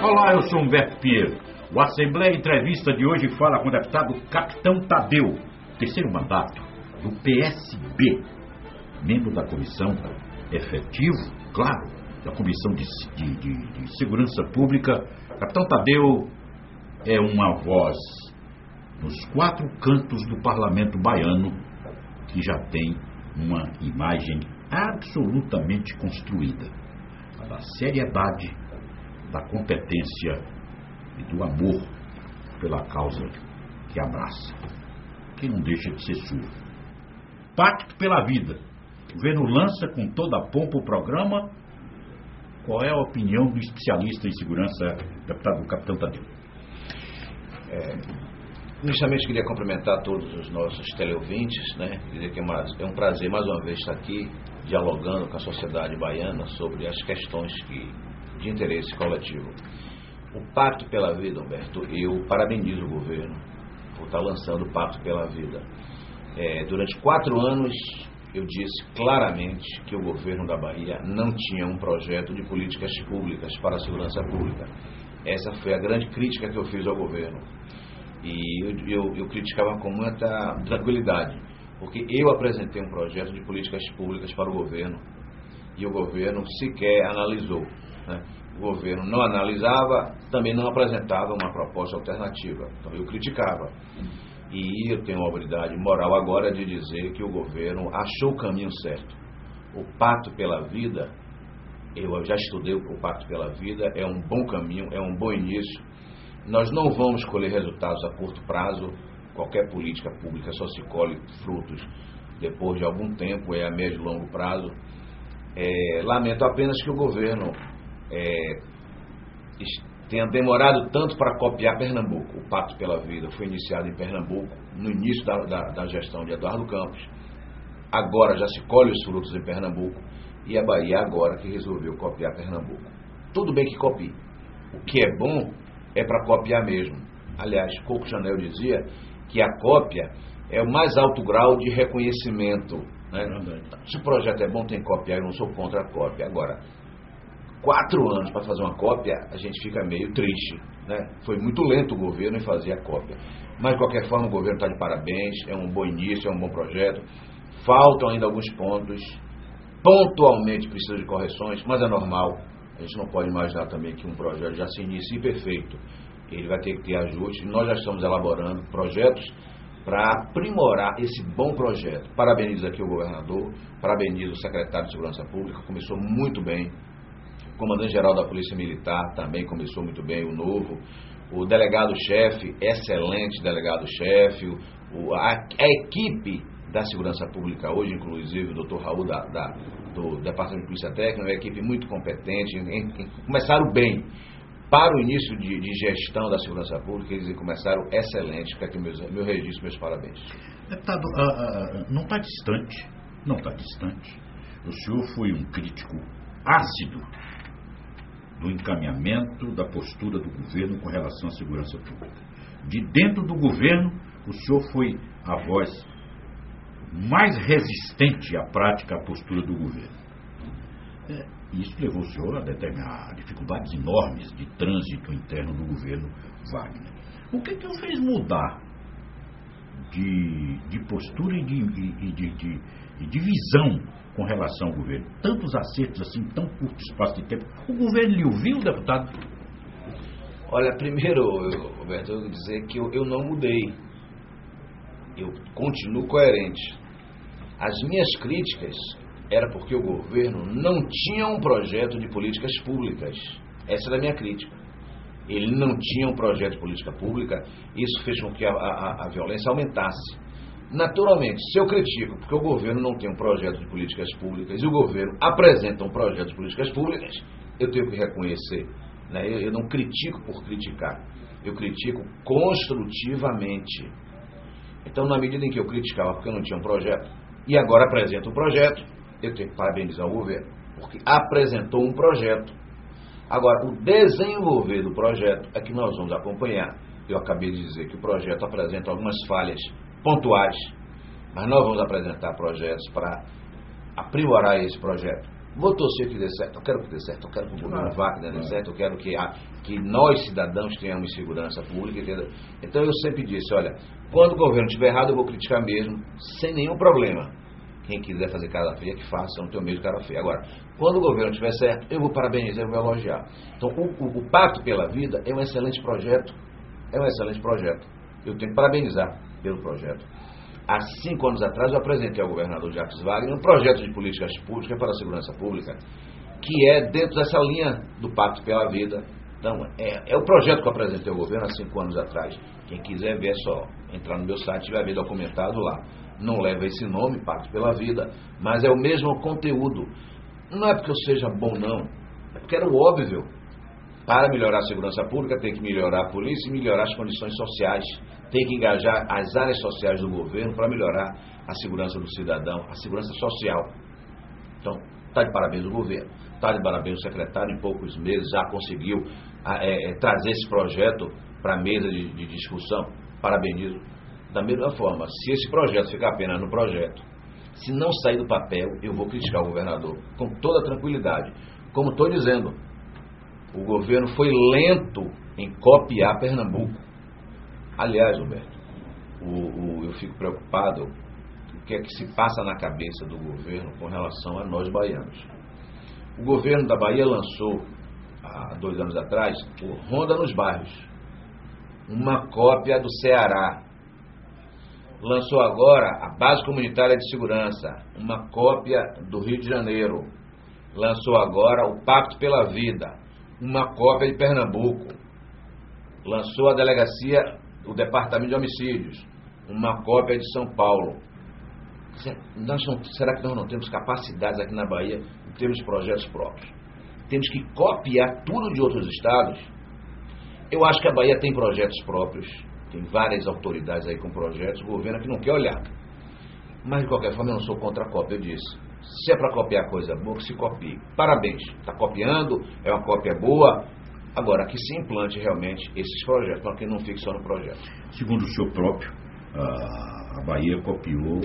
Olá, eu sou Humberto Pinheiro. O Assembleia Entrevista de hoje fala com o deputado Capitão Tadeu, terceiro mandato, do PSB, membro da comissão efetivo, claro, da Comissão de Segurança Pública. Capitão Tadeu é uma voz nos quatro cantos do parlamento baiano que já tem uma imagem absolutamente construída, a da seriedade, da competência e do amor pela causa que abraça, que não deixa de ser sua. Pacto pela Vida. O governo lança com toda a pompa o programa. Qual é a opinião do especialista em segurança, deputado Capitão Tadeu? Inicialmente queria cumprimentar todos os nossos teleouvintes, né? Dizer que é um prazer mais uma vez estar aqui dialogando com a sociedade baiana sobre as questões de interesse coletivo. O Pacto pela Vida, Humberto, eu parabenizo o governo por estar lançando o Pacto pela Vida. Durante 4 anos eu disse claramente que o governo da Bahia não tinha um projeto de políticas públicas para a segurança pública. Essa foi a grande crítica que eu fiz ao governo. E eu criticava com muita tranquilidade, porque eu apresentei um projeto de políticas públicas para o governo e o governo sequer analisou, né? O governo não analisava, também não apresentava uma proposta alternativa. Então eu criticava. E eu tenho a habilidade moral agora de dizer que o governo achou o caminho certo. O Pacto pela Vida, eu já estudei o Pacto pela Vida, é um bom caminho, é um bom início. Nós não vamos colher resultados a curto prazo. Qualquer política pública só se colhe frutos depois de algum tempo, é a médio e longo prazo. Lamento apenas que o governo tenha demorado tanto para copiar Pernambuco. O Pacto pela Vida foi iniciado em Pernambuco no início da gestão de Eduardo Campos. Agora já se colhe os frutos em Pernambuco e a Bahia agora que resolveu copiar Pernambuco. Tudo bem que copie. O que é bom é para copiar mesmo. Aliás, Coco Chanel dizia que a cópia é o mais alto grau de reconhecimento, né? Se o projeto é bom, tem que copiar. Eu não sou contra a cópia. Agora, 4 anos para fazer uma cópia, a gente fica meio triste, né? Foi muito lento o governo em fazer a cópia. Mas, de qualquer forma, o governo está de parabéns. É um bom início, é um bom projeto. Faltam ainda alguns pontos. Pontualmente precisa de correções, mas é normal. A gente não pode imaginar também que um projeto já se inicie perfeito. Ele vai ter que ter ajustes. Nós já estamos elaborando projetos para aprimorar esse bom projeto. Parabenizo aqui o governador, parabenizo o secretário de Segurança Pública, começou muito bem. O comandante-geral da Polícia Militar também começou muito bem, o novo. O delegado-chefe, excelente delegado-chefe. A equipe da Segurança Pública hoje, inclusive o Dr. Raul do Departamento de Polícia Técnica, é uma equipe muito competente, começaram bem. Para o início de gestão da segurança pública, eles começaram excelente. Fica aqui meu registro, meus parabéns. Deputado, não está distante. O senhor foi um crítico ácido do encaminhamento da postura do governo com relação à segurança pública. De dentro do governo, o senhor foi a voz mais resistente à prática, à postura do governo. Isso levou o senhor a determinar dificuldades enormes de trânsito interno do governo Wagner. O que o fez mudar de postura e de visão com relação ao governo? Tantos acertos assim, em tão curto espaço de tempo. O governo lhe ouviu, deputado? Olha, primeiro, Roberto, eu vou dizer que eu não mudei. Eu continuo coerente. As minhas críticas era porque o governo não tinha um projeto de políticas públicas. Essa era a minha crítica. Ele não tinha um projeto de política pública, isso fez com que a violência aumentasse. Naturalmente, se eu critico porque o governo não tem um projeto de políticas públicas e o governo apresenta um projeto de políticas públicas, eu tenho que reconhecer, né? Eu não critico por criticar, eu critico construtivamente. Então, na medida em que eu criticava porque eu não tinha um projeto e agora apresento um projeto, eu tenho que parabenizar o governo, porque apresentou um projeto. Agora, o desenvolver do projeto é que nós vamos acompanhar. Eu acabei de dizer que o projeto apresenta algumas falhas pontuais, mas nós vamos apresentar projetos para aprimorar esse projeto. vou torcer que dê certo, eu quero que dê certo, eu quero que o governo vá que dê certo, eu quero que nós, cidadãos, tenhamos segurança pública, entendeu? Então eu sempre disse, olha, quando o governo estiver errado, eu vou criticar mesmo, sem nenhum problema. Quem quiser fazer cara feia, que faça, eu não tenho medo de cara feia. Agora, quando o governo estiver certo, eu vou parabenizar, eu vou elogiar. Então, o Pacto pela Vida é um excelente projeto. É um excelente projeto. Eu tenho que parabenizar pelo projeto. Há 5 anos atrás, eu apresentei ao governador Jacques Wagner um projeto de políticas públicas para a segurança pública, que é dentro dessa linha do Pacto pela Vida. Então, é o projeto que eu apresentei ao governo há 5 anos atrás. Quem quiser ver, é só entrar no meu site e vai ver documentado lá. Não leva esse nome, Pacto pela Vida, mas é o mesmo conteúdo. Não é porque eu seja bom, não. É porque era o óbvio. Para melhorar a segurança pública, tem que melhorar a polícia e melhorar as condições sociais. Tem que engajar as áreas sociais do governo para melhorar a segurança do cidadão, a segurança social. Então, está de parabéns o governo, está de parabéns o secretário, em poucos meses já conseguiu trazer esse projeto para a mesa de discussão. Parabenizo. Da mesma forma, se esse projeto ficar apenas no projeto, se não sair do papel, eu vou criticar o governador com toda tranquilidade. Como estou dizendo, o governo foi lento em copiar Pernambuco. Aliás, Roberto, eu fico preocupado o que é que se passa na cabeça do governo com relação a nós baianos. O governo da Bahia lançou, há 2 anos atrás, o Ronda nos Bairros, uma cópia do Ceará. Lançou agora a Base Comunitária de Segurança, uma cópia do Rio de Janeiro. Lançou agora o Pacto pela Vida, uma cópia de Pernambuco. Lançou a delegacia, o Departamento de Homicídios, uma cópia de São Paulo. Será que nós não temos capacidades aqui na Bahia em termos de projetos próprios? Temos que copiar tudo de outros estados? Eu acho que a Bahia tem projetos próprios. Tem várias autoridades aí com projetos, o governo que não quer olhar. Mas, de qualquer forma, eu não sou contra a cópia, eu disse. Se é para copiar coisa boa, que se copie. Parabéns, está copiando, é uma cópia boa. Agora, que se implante realmente esses projetos, para que não fique só no projeto. Segundo o senhor próprio, a Bahia copiou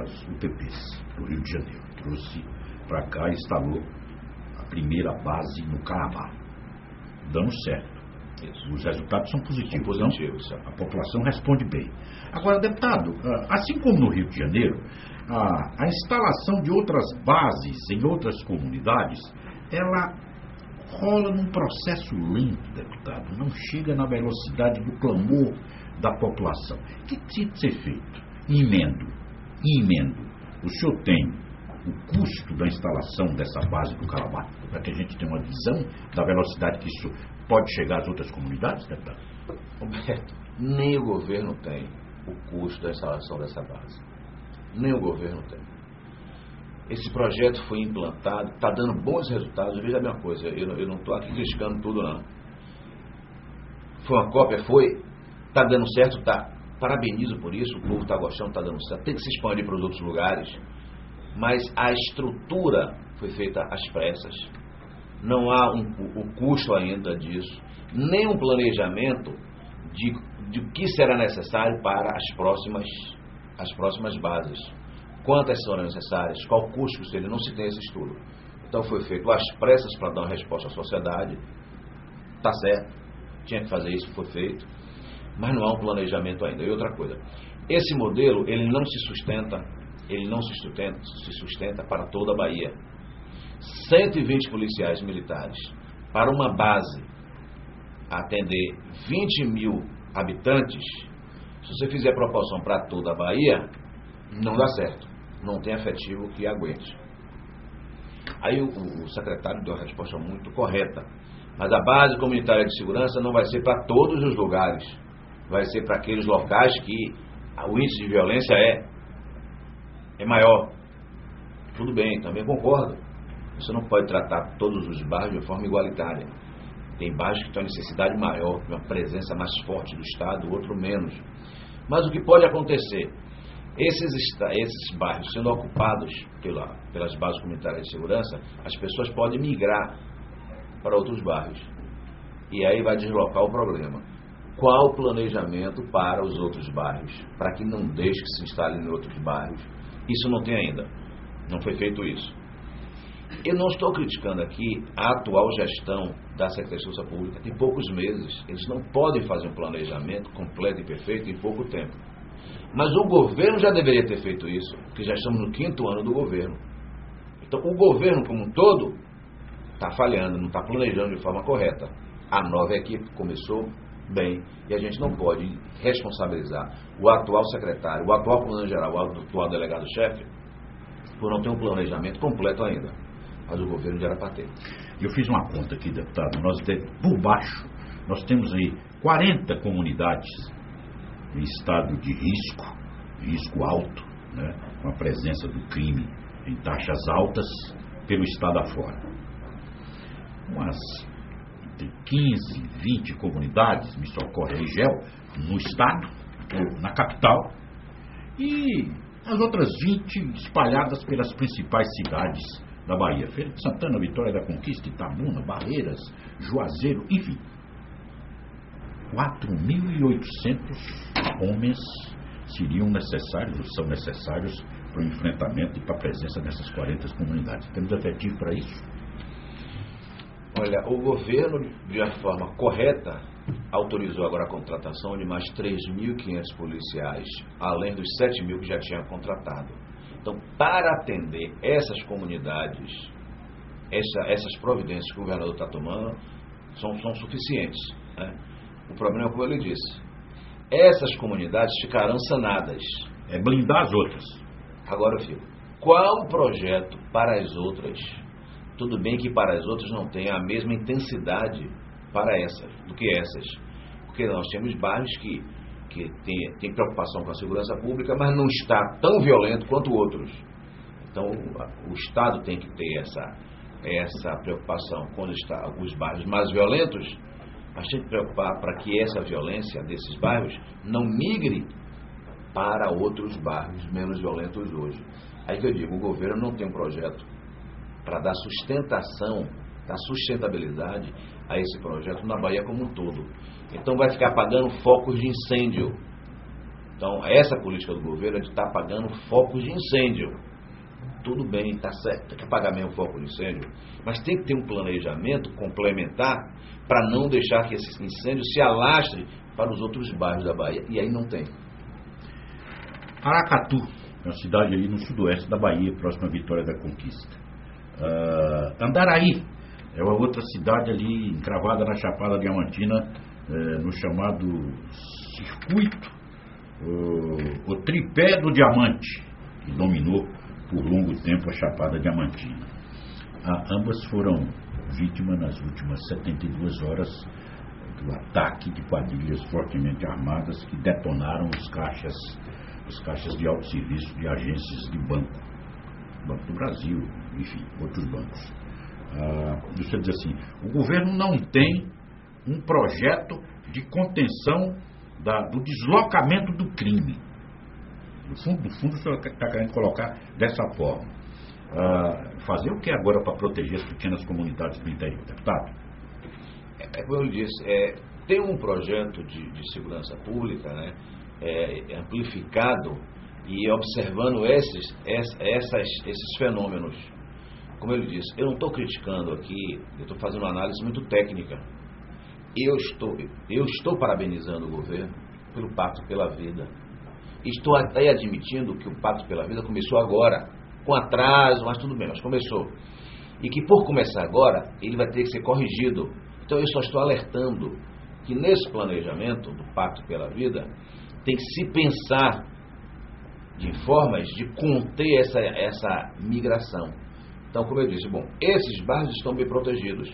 as UPPs do Rio de Janeiro. Trouxe para cá e instalou a primeira base no Carnaval, dando certo. Isso. Os resultados são positivos, não? A população responde bem. Agora, deputado, assim como no Rio de Janeiro, a instalação de outras bases em outras comunidades, ela rola num processo lento, deputado, não chega na velocidade do clamor da população. O que precisa ser feito? Emendo. O senhor tem o custo da instalação dessa base do Calabá, para que a gente tenha uma visão da velocidade que isso pode chegar às outras comunidades, deputado? Roberto, nem o governo tem o custo da instalação dessa base. Nem o governo tem. Esse projeto foi implantado, está dando bons resultados. Veja a mesma coisa, eu não estou aqui criticando tudo, não. Foi uma cópia, está dando certo, está. Parabenizo por isso, o povo está gostando, está dando certo. Tem que se expandir para os outros lugares. Mas a estrutura foi feita às pressas. Não há o custo ainda disso, nem um planejamento de que será necessário para as próximas bases. Quantas serão necessárias, qual custo seria, não se tem esse estudo. Então foi feito às pressas para dar uma resposta à sociedade. Está certo, tinha que fazer isso, foi feito, mas não há um planejamento ainda. E outra coisa, esse modelo ele não se sustenta para toda a Bahia. 120 policiais militares para uma base atender 20 mil habitantes, se você fizer proporção para toda a Bahia, não dá certo, não tem efetivo que aguente. Aí o secretário deu uma resposta muito correta, mas a base comunitária de segurança não vai ser para todos os lugares, vai ser para aqueles locais que o índice de violência é maior. Tudo bem, também concordo. Você não pode tratar todos os bairros de forma igualitária. Tem bairros que têm uma necessidade maior, uma presença mais forte do Estado, outro menos. Mas o que pode acontecer? Esses bairros sendo ocupados pelas bases comunitárias de segurança, as pessoas podem migrar para outros bairros. E aí vai deslocar o problema. Qual o planejamento para os outros bairros? Para que não deixe que se instalem em outros bairros? Isso não tem ainda. Não foi feito isso. Eu não estou criticando aqui a atual gestão da Secretaria de Segurança Pública. Tem poucos meses. Eles não podem fazer um planejamento completo e perfeito em pouco tempo. Mas o governo já deveria ter feito isso, porque já estamos no 5º ano do governo. Então, o governo como um todo está falhando, não está planejando de forma correta. A nova equipe começou bem e a gente não pode responsabilizar o atual secretário, o atual comandante-geral, o atual delegado-chefe por não ter um planejamento completo ainda. Mas o governo já era para ter. Eu fiz uma conta aqui, deputado. Por baixo, nós temos aí 40 comunidades em estado de risco alto, né, com a presença do crime em taxas altas pelo estado afora. Umas entre 15 e 20 comunidades, me socorre a região, no estado, na capital, e as outras 20 espalhadas pelas principais cidades da Bahia. Feira de Santana, Vitória da Conquista, Itabuna, Barreiras, Juazeiro, enfim. 4.800 homens seriam necessários, ou são necessários para o enfrentamento e para a presença nessas 40 comunidades. Temos efetivo para isso? Olha, o governo, de uma forma correta, autorizou agora a contratação de mais 3.500 policiais, além dos 7.000 que já tinham contratado. Então, para atender essas comunidades, essas providências que o governador está tomando são suficientes, né? O problema é como ele disse. Essas comunidades ficarão sanadas. É blindar as outras. Agora eu fico. Qual o projeto para as outras? Tudo bem que para as outras não tem a mesma intensidade para essas, do que essas. Porque nós temos bairros que tem preocupação com a segurança pública, mas não está tão violento quanto outros. Então o Estado tem que ter essa preocupação quando está os bairros mais violentos, mas tem que preocupar para que essa violência desses bairros não migre para outros bairros menos violentos hoje. Aí que eu digo, o governo não tem um projeto para dar sustentação, dar sustentabilidade a esse projeto na Bahia como um todo. Então vai ficar apagando focos de incêndio. Então essa política do governo é de estar apagando focos de incêndio. Tudo bem, está certo, tem que apagar mesmo o foco de incêndio, mas tem que ter um planejamento complementar para não deixar que esse incêndio se alastre para os outros bairros da Bahia. E aí não tem. Aracatu, é uma cidade ali no sudoeste da Bahia, próxima à Vitória da Conquista. Andaraí é uma outra cidade ali encravada na Chapada Diamantina, no chamado circuito, o tripé do diamante, que dominou por longo tempo a Chapada Diamantina. Ambas foram vítimas nas últimas 72 horas do ataque de quadrilhas fortemente armadas que detonaram os caixas de autosserviço de agências de banco do Brasil, enfim, outros bancos. Deixa eu dizer assim, o governo não tem um projeto de contenção do deslocamento do crime. No fundo, o senhor está querendo colocar dessa forma. Fazer o que agora para proteger as pequenas comunidades do interior, deputado? Como eu disse, tem um projeto de segurança pública, né, amplificado e observando esses fenômenos. Como ele disse, eu não estou criticando aqui, eu estou fazendo uma análise muito técnica. Eu estou parabenizando o governo pelo Pacto pela Vida. Estou até admitindo que o Pacto pela Vida começou agora, com atraso, mas tudo bem, mas começou. E que por começar agora, ele vai ter que ser corrigido. Então eu só estou alertando que nesse planejamento do Pacto pela Vida, tem que se pensar de formas de conter essa migração. Então, como eu disse, esses bairros estão bem protegidos.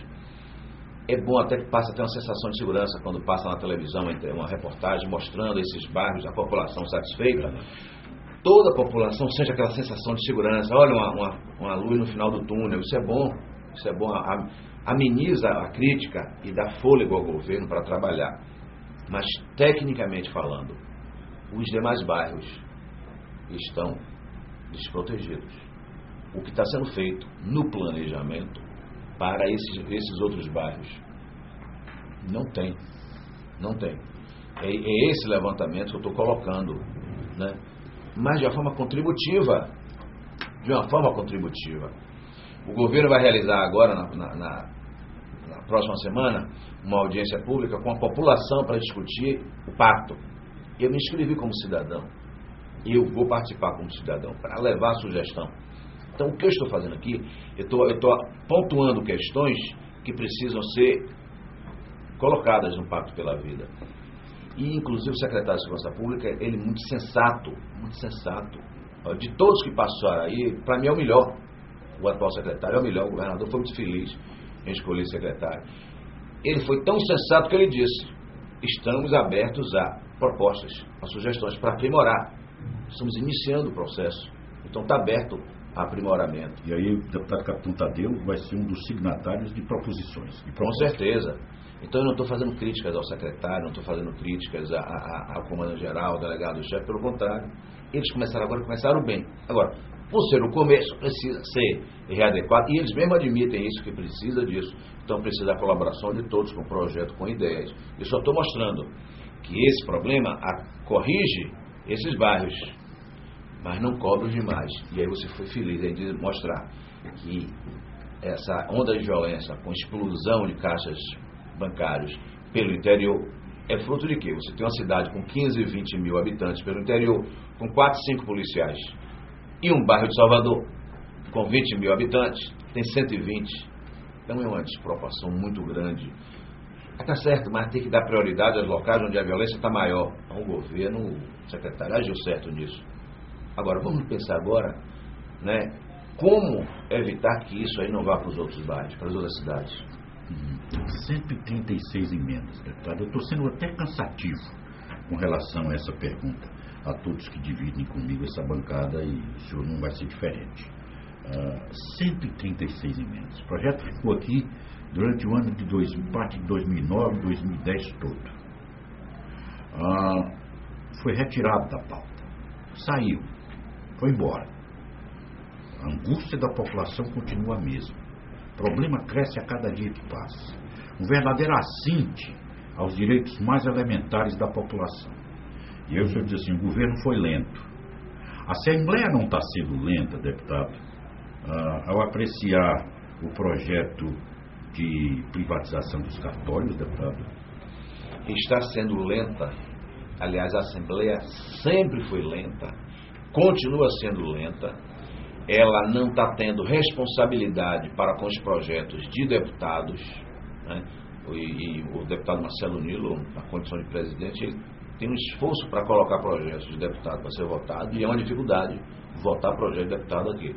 É bom até que passe até uma sensação de segurança quando passa na televisão uma reportagem mostrando esses bairros, a população satisfeita. Toda a população sente aquela sensação de segurança. Olha uma luz no final do túnel. Isso é bom. Ameniza a crítica e dá fôlego ao governo para trabalhar. Mas, tecnicamente falando, os demais bairros estão desprotegidos. O que está sendo feito no planejamento para esses outros bairros não tem. É esse levantamento que eu estou colocando, né? Mas de uma forma contributiva. O governo vai realizar agora, na próxima semana, uma audiência pública com a população para discutir o pacto. Eu me inscrevi como cidadão. Eu vou participar como cidadão para levar a sugestão. Então, o que eu estou fazendo aqui, eu estou pontuando questões que precisam ser colocadas no Pacto pela Vida. E, inclusive, o secretário de Segurança Pública, ele muito sensato. De todos que passaram aí, para mim é o melhor. O atual secretário é o melhor. O governador foi muito feliz em escolher secretário. Ele foi tão sensato que ele disse: estamos abertos a propostas, a sugestões para aprimorar. Estamos iniciando o processo. Então, está aberto a aprimoramento. E aí, o deputado Capitão Tadeu vai ser um dos signatários de proposições. Com certeza. Então, eu não estou fazendo críticas ao secretário, não estou fazendo críticas ao comandante-geral, ao delegado-chefe, pelo contrário. Eles começaram bem. Agora, por ser o começo, precisa ser readequado, e eles mesmos admitem isso, que precisa disso. Então, precisa da colaboração de todos com o projeto, com ideias. Eu só estou mostrando que esse problema corrige esses bairros, mas não cobra os demais. E aí você foi feliz em mostrar que essa onda de violência, com explosão de caixas bancários pelo interior, é fruto de quê? Você tem uma cidade com 15, 20 mil habitantes pelo interior, com 4, 5 policiais, e um bairro de Salvador com 20 mil habitantes tem 120. Então é uma desproporção muito grande. Está certo, mas tem que dar prioridade aos locais onde a violência está maior. Então, o governo, o secretário agiu certo nisso. Agora, vamos pensar agora, né, como evitar que isso aí não vá para os outros bairros, para as outras cidades. 136 emendas, deputado. Eu estou sendo até cansativo com relação a essa pergunta a todos que dividem comigo essa bancada, e o senhor não vai ser diferente. 136 emendas. O projeto ficou aqui durante o ano de parte de 2009, 2010 todo. Foi retirado da pauta. Saiu. Foi embora. A angústia da população continua a mesma. O problema cresce a cada dia que passa. Um verdadeiro assinte aos direitos mais elementares da população. E aí o senhor diz assim: o governo foi lento. A Assembleia não está sendo lenta, deputado, ao apreciar o projeto de privatização dos cartórios, deputado? Está sendo lenta. Aliás, a Assembleia sempre foi lenta, continua sendo lenta. Ela não está tendo responsabilidade para com os projetos de deputados, né? E o deputado Marcelo Nilo, na condição de presidente, ele tem um esforço para colocar projetos de deputado para ser votado, e é uma dificuldade votar projeto de deputado aqui.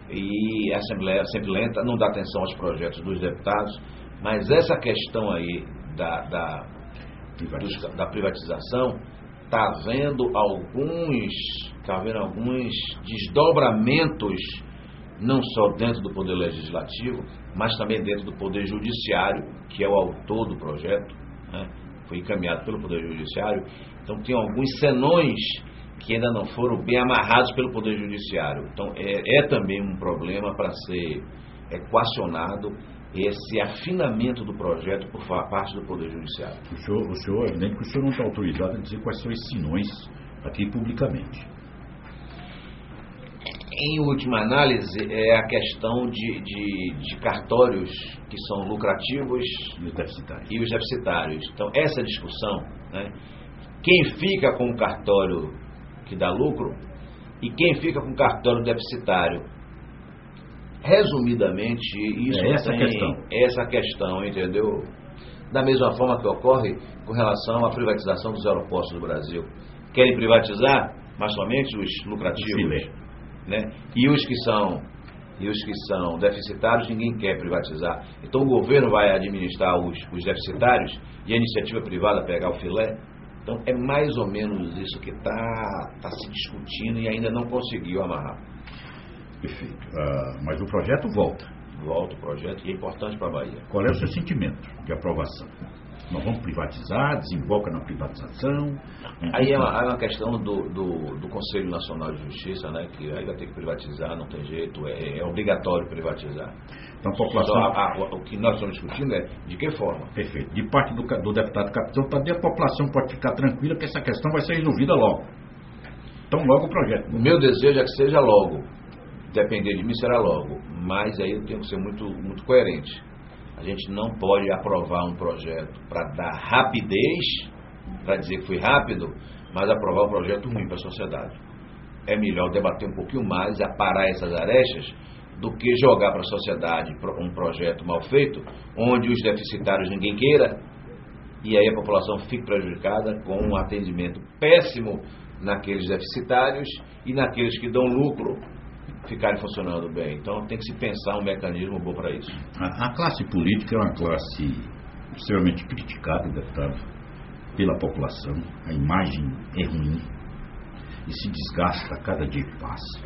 E a Assembleia sempre lenta, não dá atenção aos projetos dos deputados, mas essa questão aí da privatização está havendo alguns desdobramentos, não só dentro do Poder Legislativo, mas também dentro do Poder Judiciário, que é o autor do projeto, né? Foi encaminhado pelo Poder Judiciário. Então tem alguns senões que ainda não foram bem amarrados pelo Poder Judiciário. Então é também um problema para ser equacionado esse afinamento do projeto por parte do Poder Judiciário. O senhor, evidente que o senhor não está autorizado a dizer quais são esses sinões aqui publicamente. Em última análise, é a questão de cartórios que são lucrativos e os deficitários. Então, essa discussão, né, quem fica com o cartório que dá lucro e quem fica com o cartório deficitário. Resumidamente, isso essa questão, entendeu? Da mesma forma que ocorre com relação à privatização dos aeroportos do Brasil. Querem privatizar, mas somente os lucrativos, né? E os que são deficitários, ninguém quer privatizar. Então o governo vai administrar os deficitários e a iniciativa privada pegar o filé. Então é mais ou menos isso que está se discutindo e ainda não conseguiu amarrar. Perfeito. Mas o projeto volta. Volta o projeto, e é importante para a Bahia. Qual é o seu sentimento de aprovação? Nós vamos privatizar, desemboca na privatização? Aí é uma questão do Conselho Nacional de Justiça, né? Que aí vai ter que privatizar, não tem jeito, é obrigatório privatizar. Então a população... O que nós estamos discutindo é de que forma. Perfeito. De parte do deputado Capitão Tadeu, a população pode ficar tranquila que essa questão vai ser resolvida logo. Então logo o projeto. O meu desejo é que seja logo. depender de mim será logo, mas aí eu tenho que ser muito coerente. A gente não pode aprovar um projeto para dar rapidez, para dizer que foi rápido, mas aprovar um projeto ruim para a sociedade. É melhor debater um pouquinho mais, aparar essas arestas, do que jogar para a sociedade um projeto mal feito, onde os deficitários ninguém queira, e aí a população fique prejudicada com um atendimento péssimo naqueles deficitários e naqueles que dão lucro ficarem funcionando bem. Então tem que se pensar um mecanismo bom para isso. A classe política é uma classe extremamente criticada, deputado, pela população. A imagem é ruim e se desgasta a cada dia que passa.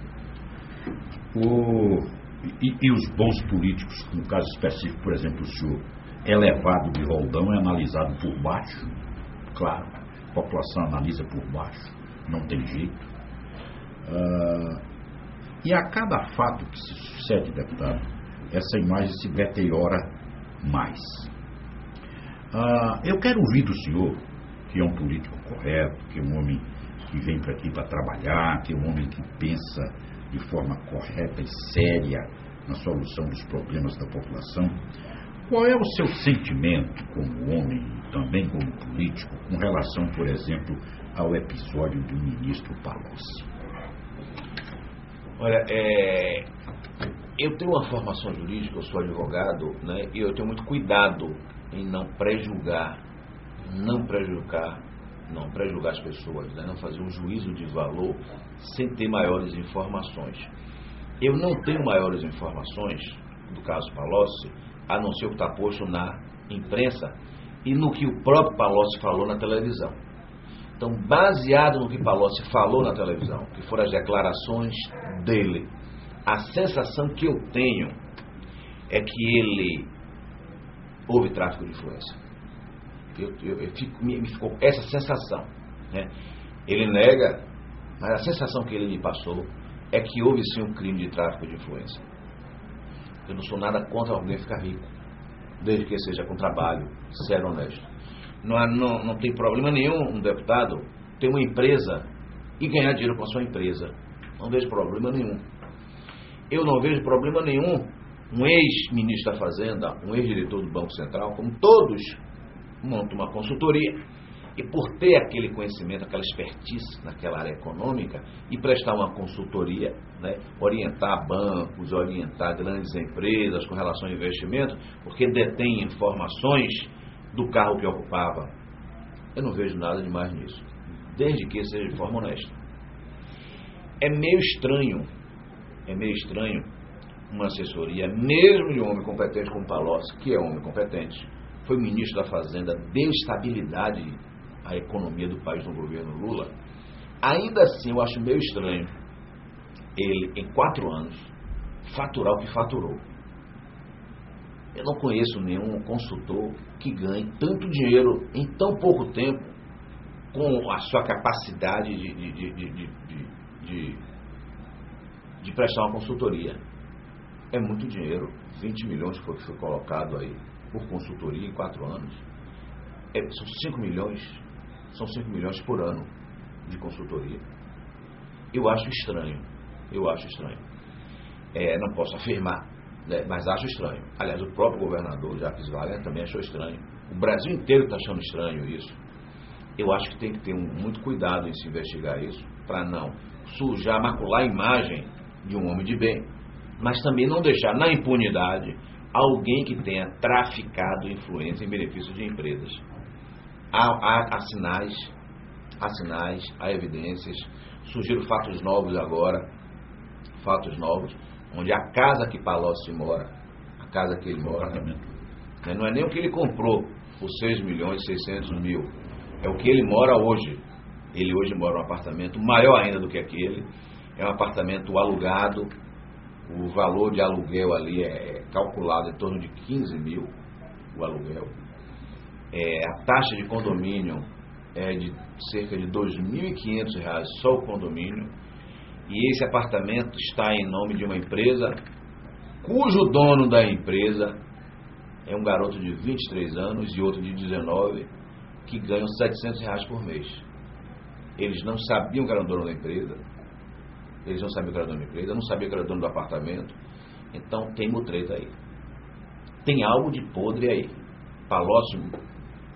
E os bons políticos, no caso específico, por exemplo, o senhor é levado de roldão, é analisado por baixo. Claro, a população analisa por baixo, não tem jeito. E a cada fato que se sucede, deputado, essa imagem se deteriora mais. Eu quero ouvir do senhor, que é um político correto, que é um homem que vem para aqui para trabalhar, que é um homem que pensa de forma correta e séria na solução dos problemas da população. Qual é o seu sentimento como homem e também como político com relação, por exemplo, ao episódio do ministro Palocci? Olha, eu tenho uma formação jurídica, eu sou advogado, né, e eu tenho muito cuidado em não prejudicar as pessoas, né, não fazer um juízo de valor sem ter maiores informações. Eu não tenho maiores informações do caso Palocci, a não ser o que está posto na imprensa e no que o próprio Palocci falou na televisão. Então, baseado no que Palocci falou na televisão, que foram as declarações dele, a sensação que eu tenho é que houve tráfico de influência. Me ficou essa sensação, né? Ele nega, mas a sensação que ele me passou é que houve sim um crime de tráfico de influência. Eu não sou nada contra alguém ficar rico, desde que seja com trabalho, ser honesto. Não tem problema nenhum um deputado ter uma empresa e ganhar dinheiro com a sua empresa. Não vejo problema nenhum. Eu não vejo problema nenhum um ex-ministro da Fazenda, um ex-diretor do Banco Central, como todos, monta uma consultoria e por ter aquele conhecimento, aquela expertise naquela área econômica e prestar uma consultoria, né, orientar bancos, orientar grandes empresas com relação ao investimento, porque detém informações do cargo que ocupava. Eu não vejo nada de mais nisso, desde que seja de forma honesta. É meio estranho uma assessoria, mesmo de um homem competente como Palocci, que é um homem competente, foi ministro da Fazenda, deu estabilidade à economia do país no governo Lula. Ainda assim, eu acho meio estranho ele, em 4 anos, faturar o que faturou. Eu não conheço nenhum consultor que ganhe tanto dinheiro em tão pouco tempo com a sua capacidade de prestar uma consultoria. É muito dinheiro. 20 milhões foi colocado aí por consultoria em 4 anos. São 5 milhões por ano de consultoria. Eu acho estranho. Não posso afirmar, né, mas acho estranho. Aliás, o próprio governador Jacques Wagner também achou estranho. O Brasil inteiro está achando estranho isso. Eu acho que tem que ter muito cuidado em se investigar isso, para não sujar, macular a imagem de um homem de bem, mas também não deixar na impunidade alguém que tenha traficado influência em benefício de empresas. Há sinais, há evidências. Surgiram fatos novos agora, onde a casa que Palocci mora, a casa que ele mora, não é nem o que ele comprou por 6 milhões e 600 mil, é o que ele mora hoje. Ele hoje mora num apartamento maior ainda do que aquele, é um apartamento alugado, o valor de aluguel ali é calculado em torno de 15 mil, o aluguel. A taxa de condomínio é de cerca de R$ 2.500 só o condomínio, e esse apartamento está em nome de uma empresa cujo dono da empresa é um garoto de 23 anos e outro de 19 que ganham R$ 700 por mês. Eles não sabiam que era o dono da empresa, Eles não sabiam que era dono da empresa, não sabiam que era dono do apartamento. Então tem mutreta aí. Tem algo de podre aí. Palocci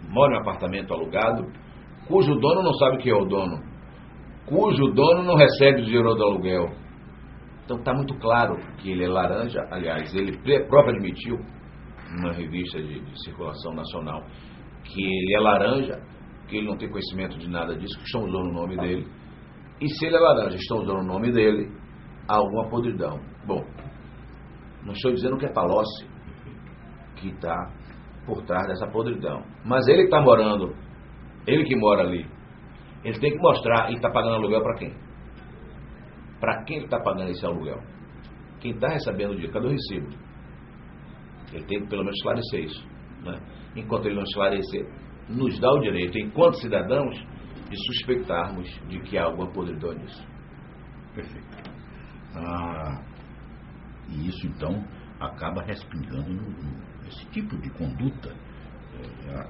mora em um apartamento alugado, cujo dono não sabe quem é o dono, cujo dono não recebe o dinheiro do aluguel. Então está muito claro que ele é laranja. Aliás, ele próprio admitiu, numa revista de circulação nacional, que ele é laranja, que ele não tem conhecimento de nada disso, que estão usando o nome dele. E se ele é laranja, estão usando o nome dele, há alguma podridão. Bom, não estou dizendo que é Palocci que está por trás dessa podridão, mas ele que está morando, ele que mora ali, ele tem que mostrar. Ele está pagando aluguel para quem? Para quem ele está pagando esse aluguel? Quem está recebendo o dinheiro? Cadê o recibo? Ele tem que pelo menos esclarecer isso, né? Enquanto ele não esclarecer, nos dá o direito, enquanto cidadãos, de suspeitarmos de que há alguma podridão nisso. Perfeito. E isso então acaba respingando esse tipo de conduta,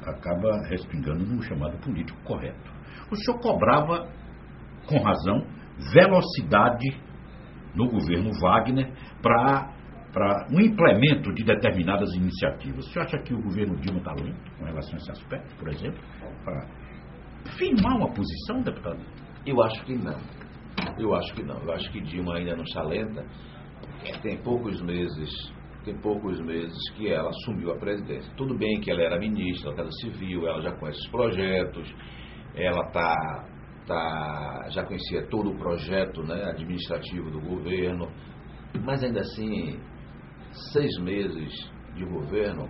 acaba respingando no chamado político correto. O senhor cobrava, com razão, velocidade no governo Wagner para um implemento de determinadas iniciativas. O senhor acha que o governo Dilma está lento com relação a esse aspecto, por exemplo, para firmar uma posição, deputado? Eu acho que não. Eu acho que Dilma ainda não está lenta. Tem poucos meses que ela assumiu a presidência. Tudo bem que ela era ministra da Casa Civil, ela já conhece os projetos, ela já conhecia todo o projeto, né, administrativo do governo, mas ainda assim, 6 meses de governo,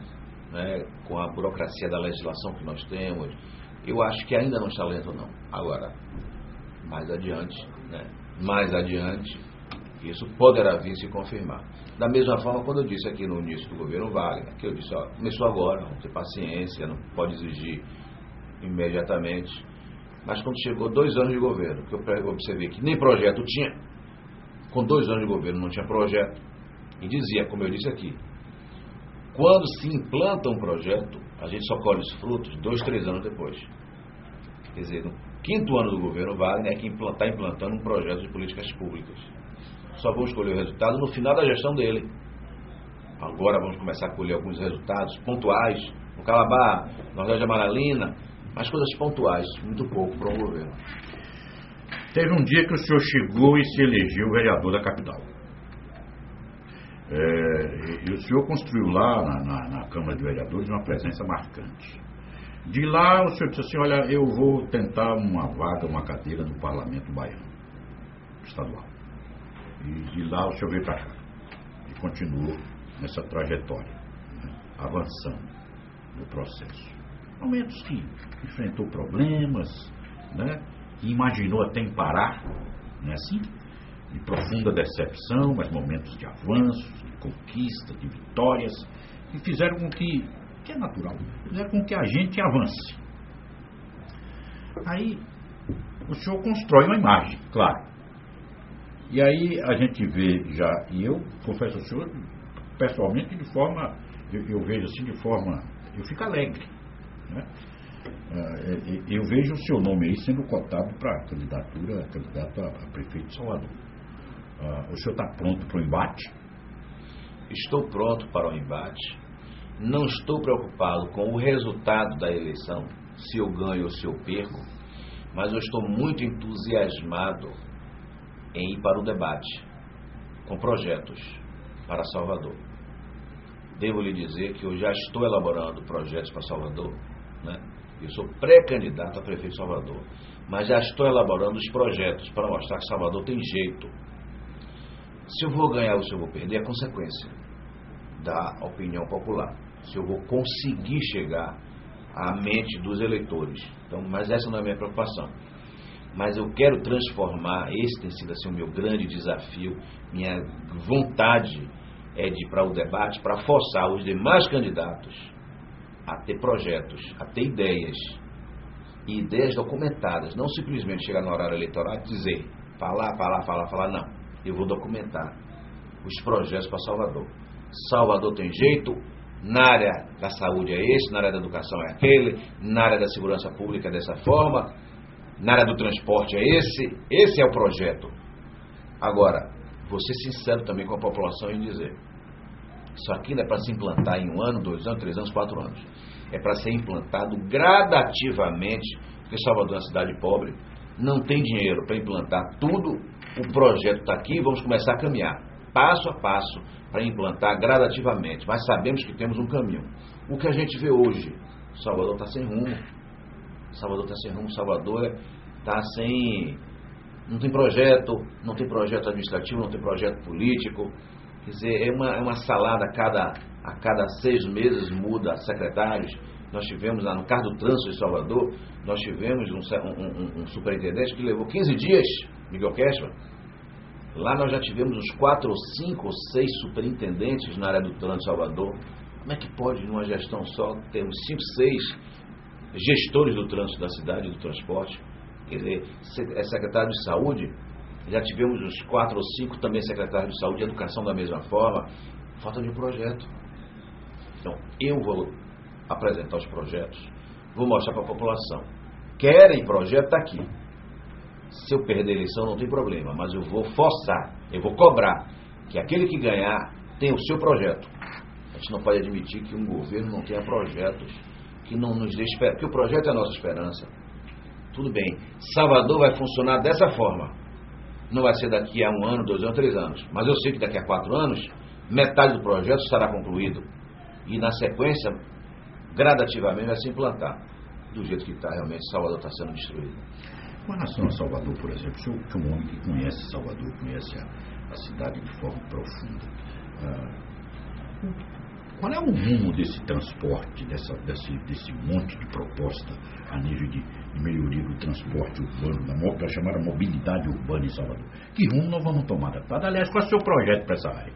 né, com a burocracia da legislação que nós temos, eu acho que ainda não está lento, não. Agora, mais adiante, isso poderá vir se confirmar. Da mesma forma, quando eu disse aqui no início do governo Wagner, que eu disse, começou agora, vamos ter paciência, não pode exigir imediatamente. Mas quando chegou 2 anos de governo, que eu observei que nem projeto tinha, com 2 anos de governo não tinha projeto, e dizia, como eu disse aqui, quando se implanta um projeto, a gente só colhe os frutos 2, 3 anos depois. Quer dizer, no 5º ano do governo Wagner é que está implantando um projeto de políticas públicas. Só vamos colher o resultado no final da gestão dele. Agora vamos começar a colher alguns resultados pontuais, no Calabar, Nordeste Amaralina, mas coisas pontuais, muito pouco para um governo. Teve um dia que o senhor chegou e se elegeu vereador da capital. E o senhor construiu lá na Câmara de Vereadores uma presença marcante. De lá o senhor disse assim, olha, eu vou tentar uma vaga, uma cadeira no Parlamento Baiano, estadual. E de lá o senhor veio para cá e continuou nessa trajetória, né, avançando no processo. Momentos que enfrentou problemas, né, que imaginou até em parar, não é assim? De profunda decepção, mas momentos de avanços, de conquista, de vitórias, que fizeram com que é natural, fizeram com que a gente avance. Aí o senhor constrói uma imagem, claro. E aí a gente vê já, e eu confesso ao senhor, pessoalmente, de forma, eu vejo assim de forma, eu fico alegre, né? Eu vejo o seu nome aí sendo cotado para candidato a prefeito de Salvador. O senhor está pronto para o embate? Estou pronto para o embate. Não estou preocupado com o resultado da eleição, se eu ganho ou se eu perco, mas eu estou muito entusiasmado em ir para o debate com projetos para Salvador. Devo lhe dizer que eu já estou elaborando projetos para Salvador, né? Eu sou pré-candidato a prefeito de Salvador, mas já estou elaborando os projetos para mostrar que Salvador tem jeito. Se eu vou ganhar ou se eu vou perder é consequência da opinião popular. Se eu vou conseguir chegar à mente dos eleitores. Então, mas essa não é a minha preocupação. Mas eu quero transformar, esse tem sido assim, o meu grande desafio, minha vontade é de ir para o debate, para forçar os demais candidatos a ter projetos, a ter ideias, e ideias documentadas, não simplesmente chegar no horário eleitoral e dizer, falar, não. Eu vou documentar os projetos para Salvador. Salvador tem jeito, na área da saúde é esse, na área da educação é aquele, na área da segurança pública é dessa forma, na área do transporte é esse é o projeto. Agora, vou ser sincero também com a população em dizer, isso aqui não é para se implantar em 1 ano, 2 anos, 3 anos, 4 anos. É para ser implantado gradativamente, porque Salvador é uma cidade pobre, não tem dinheiro para implantar tudo. O projeto está aqui, vamos começar a caminhar, passo a passo, para implantar gradativamente. Mas sabemos que temos um caminho. O que a gente vê hoje, Salvador está sem rumo. Salvador está sem rumo, Salvador está sem... Não tem projeto administrativo, não tem projeto político. Quer dizer, é uma salada, a cada 6 meses muda secretários. Nós tivemos, no caso do trânsito de Salvador, nós tivemos um superintendente que levou 15 dias, Miguel Kessler. Lá nós já tivemos uns 4 ou 5 ou 6 superintendentes na área do trânsito de Salvador. Como é que pode, numa gestão só, termos 5, 6 gestores do trânsito da cidade, do transporte? Quer dizer, é secretário de saúde, já tivemos uns 4 ou 5 também secretários de saúde e educação da mesma forma. Falta de um projeto. Então, eu vou apresentar os projetos, vou mostrar para a população. Querem projeto? Está aqui. Se eu perder a eleição não tem problema, mas eu vou forçar, eu vou cobrar que aquele que ganhar tenha o seu projeto. A gente não pode admitir que um governo não tenha projetos, que não nos dê esperança, porque o projeto é a nossa esperança. Tudo bem, Salvador vai funcionar dessa forma. Não vai ser daqui a 1 ano, 2 anos, 3 anos. Mas eu sei que daqui a 4 anos, metade do projeto estará concluído. E na sequência, gradativamente vai se implantar. Do jeito que está, realmente, Salvador está sendo destruído. Com relação a Salvador, por exemplo, o senhor é um homem que conhece Salvador, conhece a cidade de forma profunda. Qual é o rumo desse transporte, desse monte de proposta a nível de melhoria do transporte urbano, da chamada mobilidade urbana em Salvador? Que rumo nós vamos tomar adaptado? Aliás, qual é o seu projeto para essa área?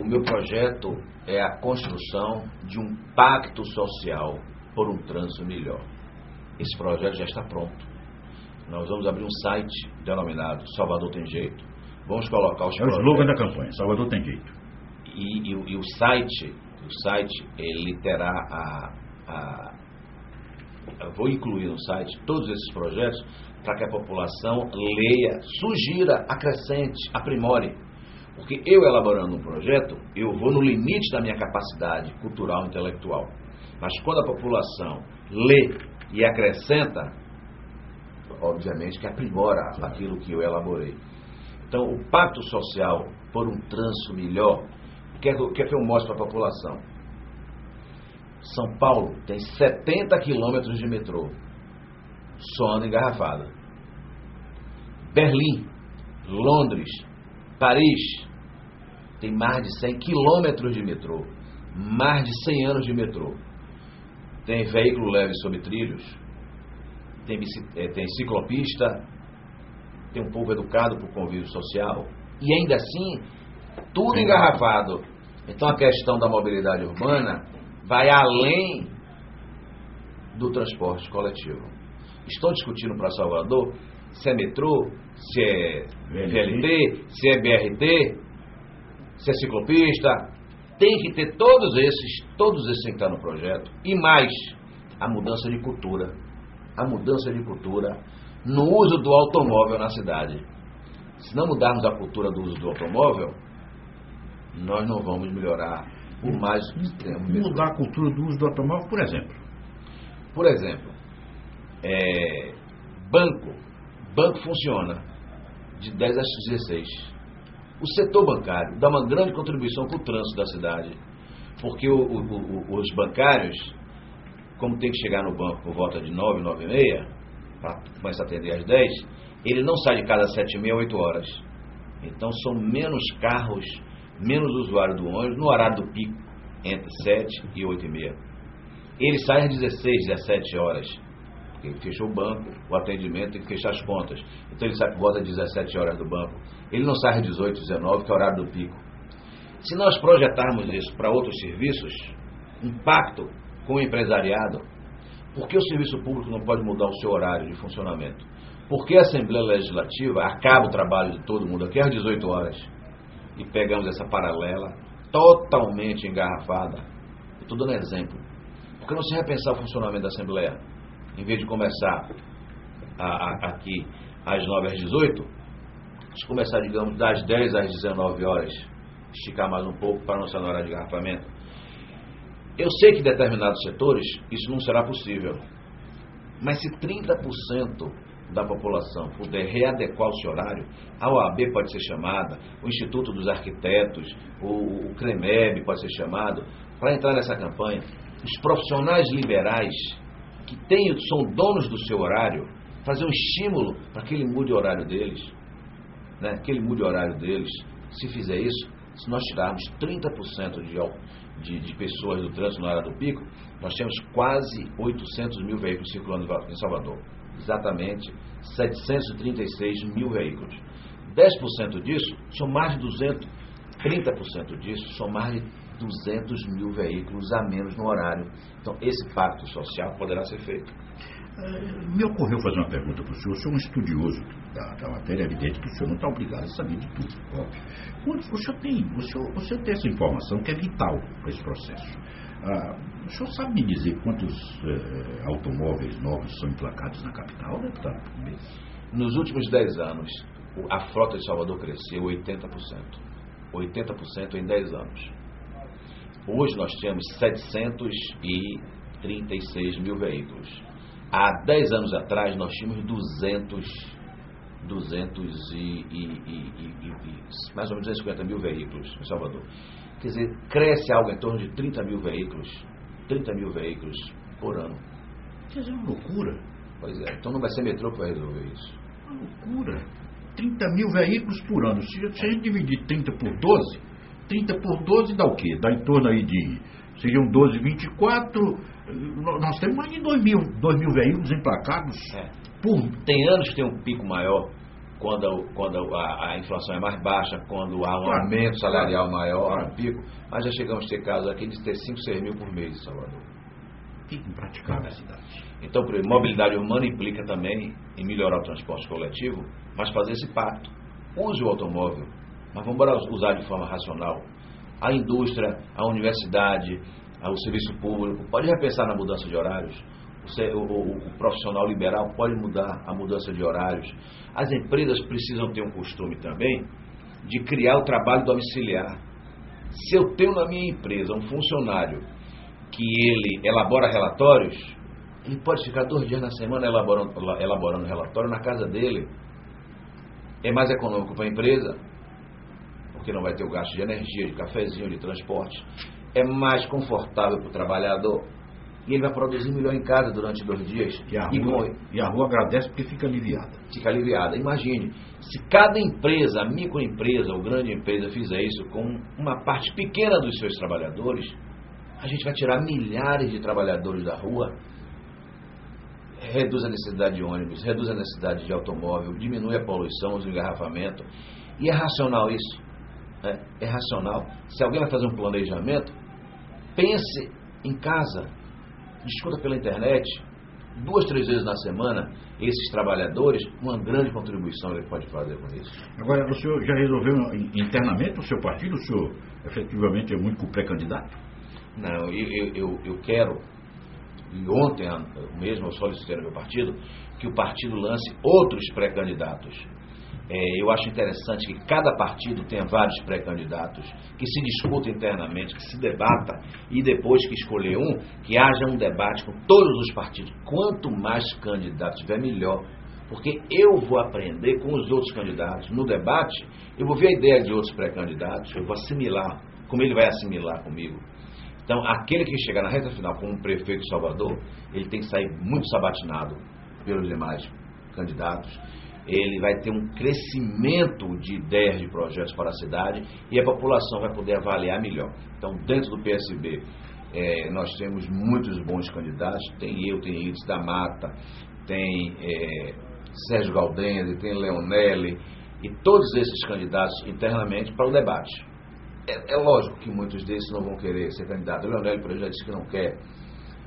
O meu projeto é a construção de um pacto social por um trânsito melhor. Esse projeto já está pronto. Nós vamos abrir um site denominado Salvador Tem Jeito. Vamos colocar os projetos. É o slogan da campanha, Salvador Tem Jeito. E o site ele terá vou incluir no site todos esses projetos para que a população leia, sugira, acrescente, aprimore. Porque eu elaborando um projeto, eu vou no limite da minha capacidade cultural e intelectual. Mas quando a população lê e acrescenta, obviamente que aprimora aquilo que eu elaborei. Então, o pacto social por um trânsito melhor, o que é que eu mostro para a população? São Paulo tem 70 quilômetros de metrô, só anda engarrafada. Berlim, Londres, Paris, tem mais de 100 quilômetros de metrô, mais de 100 anos de metrô. Tem veículo leve sobre trilhos, tem ciclopista, tem um povo educado para o convívio social, e ainda assim, tudo engarrafado. Então a questão da mobilidade urbana vai além do transporte coletivo. Estou discutindo para Salvador se é metrô, se é VLT, se é BRT, se é ciclopista. Tem que ter todos esses têm que estar no projeto. E mais, a mudança de cultura. A mudança de cultura no uso do automóvel na cidade. Se não mudarmos a cultura do uso do automóvel, nós não vamos melhorar por mais tempo. Mudar a cultura do uso do automóvel, por exemplo? Por exemplo, banco funciona de 10 às 16. O setor bancário dá uma grande contribuição para o trânsito da cidade, porque os bancários, como tem que chegar no banco por volta de 9, 9 e meia, para começar a atender às 10, ele não sai de casa às 7 e meia, 8 horas. Então são menos carros, menos usuários do ônibus no horário do pico, entre 7 e 8 e meia. Ele sai às 16, 17 horas, porque ele fechou o banco, o atendimento tem que fechar as contas. Então ele sai por volta de 17 horas do banco. Ele não sai às 18, 19, que é o horário do pico. Se nós projetarmos isso para outros serviços, um pacto com o empresariado, por que o serviço público não pode mudar o seu horário de funcionamento? Por que a Assembleia Legislativa acaba o trabalho de todo mundo aqui às 18 horas e pegamos essa paralela totalmente engarrafada? Eu estou dando exemplo. Por que não se repensar o funcionamento da Assembleia? Em vez de começar aqui às 9 às 18, Se começar, digamos, das 10 às 19 horas, esticar mais um pouco para não ser na hora de engarrafamento. Eu sei que em determinados setores isso não será possível. Mas se 30% da população puder readequar o seu horário, a OAB pode ser chamada, o Instituto dos Arquitetos, o CREMEB pode ser chamado, para entrar nessa campanha. Os profissionais liberais que são donos do seu horário, fazer um estímulo para que ele mude o horário deles. Né? Que ele mude o horário deles. Se fizer isso, se nós tirarmos 30% de pessoas do trânsito na hora do pico, nós temos quase 800 mil veículos circulando em Salvador. Exatamente 736 mil veículos. 10% disso são mais de 200, 30% disso são mais de 200 mil veículos a menos no horário. Então, esse pacto social poderá ser feito. Me ocorreu fazer uma pergunta para o senhor. O senhor é um estudioso da matéria. É evidente que o senhor não está obrigado a saber de tudo, óbvio. O senhor tem essa informação que é vital para esse processo. O senhor sabe me dizer quantos automóveis novos são emplacados na capital, deputado? Nos últimos 10 anos, a frota de Salvador cresceu 80%. 80% em 10 anos. Hoje nós temos 736 mil veículos. Há 10 anos atrás nós tínhamos 200 mais ou menos 250 mil veículos em Salvador. Quer dizer, cresce algo em torno de 30 mil veículos por ano. Quer dizer, é uma loucura. Pois é, então não vai ser metrô que vai resolver isso. Uma loucura. 30 mil veículos por ano. Se a gente dividir 30 por 12, 30 por 12 dá o quê? Dá em torno aí de... Seriam 12, 24... Nós temos mais de 2 mil veículos emplacados por... Tem anos que tem um pico maior, quando a inflação é mais baixa, quando há um aumento salarial maior, um pico, mas já chegamos a ter casos aqui de ter 5, 6 mil por mês em Salvador. Fica impraticável a cidade. Então, mobilidade urbana implica também em melhorar o transporte coletivo, mas fazer esse pacto. Use o automóvel, mas vamos usar de forma racional. A indústria, a universidade, o serviço público, pode repensar na mudança de horários. O profissional liberal pode mudar a mudança de horários. As empresas precisam ter um costume também de criar o trabalho domiciliar. Se eu tenho na minha empresa um funcionário que ele elabora relatórios, ele pode ficar 2 dias na semana elaborando relatório na casa dele. É mais econômico para a empresa, porque não vai ter o gasto de energia, de cafezinho, de transporte. É mais confortável para o trabalhador e ele vai produzir melhor em casa durante 2 dias. E a rua agradece porque fica aliviada. Fica aliviada. Imagine, se cada empresa, a microempresa ou grande empresa fizer isso com uma parte pequena dos seus trabalhadores, a gente vai tirar milhares de trabalhadores da rua, reduz a necessidade de ônibus, reduz a necessidade de automóvel, diminui a poluição, o engarrafamento. E é racional isso. É racional. Se alguém vai fazer um planejamento, pense em casa, discuta pela internet, 2, 3 vezes na semana, esses trabalhadores, uma grande contribuição ele pode fazer com isso. Agora, o senhor já resolveu internamente o seu partido? O senhor efetivamente é muito pré-candidato? Não, eu quero, e ontem mesmo eu solicitei no meu partido, que o partido lance outros pré-candidatos. Eu acho interessante que cada partido tenha vários pré-candidatos, que se discuta internamente, que se debata, e depois que escolher um, que haja um debate com todos os partidos. Quanto mais candidatos tiver, melhor. Porque eu vou aprender com os outros candidatos. No debate, eu vou ver a ideia de outros pré-candidatos, eu vou assimilar, como ele vai assimilar comigo. Então, aquele que chegar na reta final como prefeito de Salvador, ele tem que sair muito sabatinado pelos demais candidatos. Ele vai ter um crescimento de ideias, de projetos para a cidade, e a população vai poder avaliar melhor. Então, dentro do PSB, nós temos muitos bons candidatos. Tem Iris da Mata, tem Sérgio Galdense, tem Leonelli, e todos esses candidatos internamente para o debate. É lógico que muitos desses não vão querer ser candidato. Leonelli, por exemplo, já disse que não quer.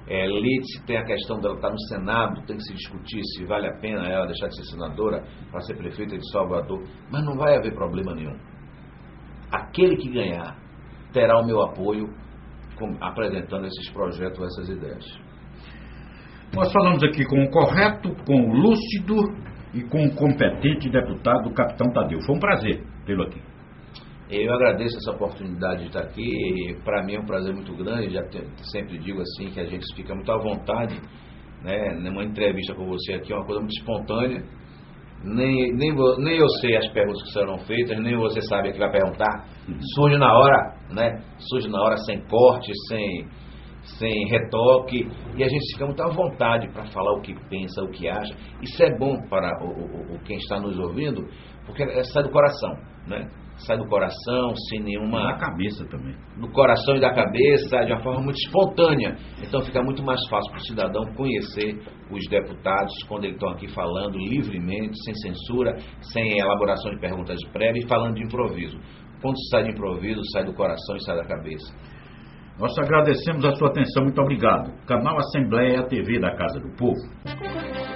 Lídice tem a questão dela estar no Senado, tem que se discutir se vale a pena ela deixar de ser senadora para ser prefeita de Salvador, mas não vai haver problema nenhum. Aquele que ganhar terá o meu apoio apresentando esses projetos, essas ideias. Nós falamos aqui com o correto, com o lúcido e com o competente deputado Capitão Tadeu. Foi um prazer tê-lo aqui. Eu agradeço essa oportunidade de estar aqui. Para mim é um prazer muito grande. Sempre digo assim que a gente fica muito à vontade, né? Numa entrevista com você aqui é uma coisa muito espontânea. Nem eu sei as perguntas que serão feitas, nem você sabe a que vai perguntar. Surge na hora, né? Surge na hora, sem corte, sem retoque, e a gente fica muito à vontade para falar o que pensa, o que acha. Isso é bom para quem está nos ouvindo, porque sai do coração, né? Sai do coração, sem nenhuma... Da cabeça também. Do coração e da cabeça, de uma forma muito espontânea. Então fica muito mais fácil para o cidadão conhecer os deputados quando eles estão aqui falando livremente, sem censura, sem elaboração de perguntas prévias e falando de improviso. Quando sai de improviso, sai do coração e sai da cabeça. Nós agradecemos a sua atenção. Muito obrigado. Canal Assembleia TV da Casa do Povo.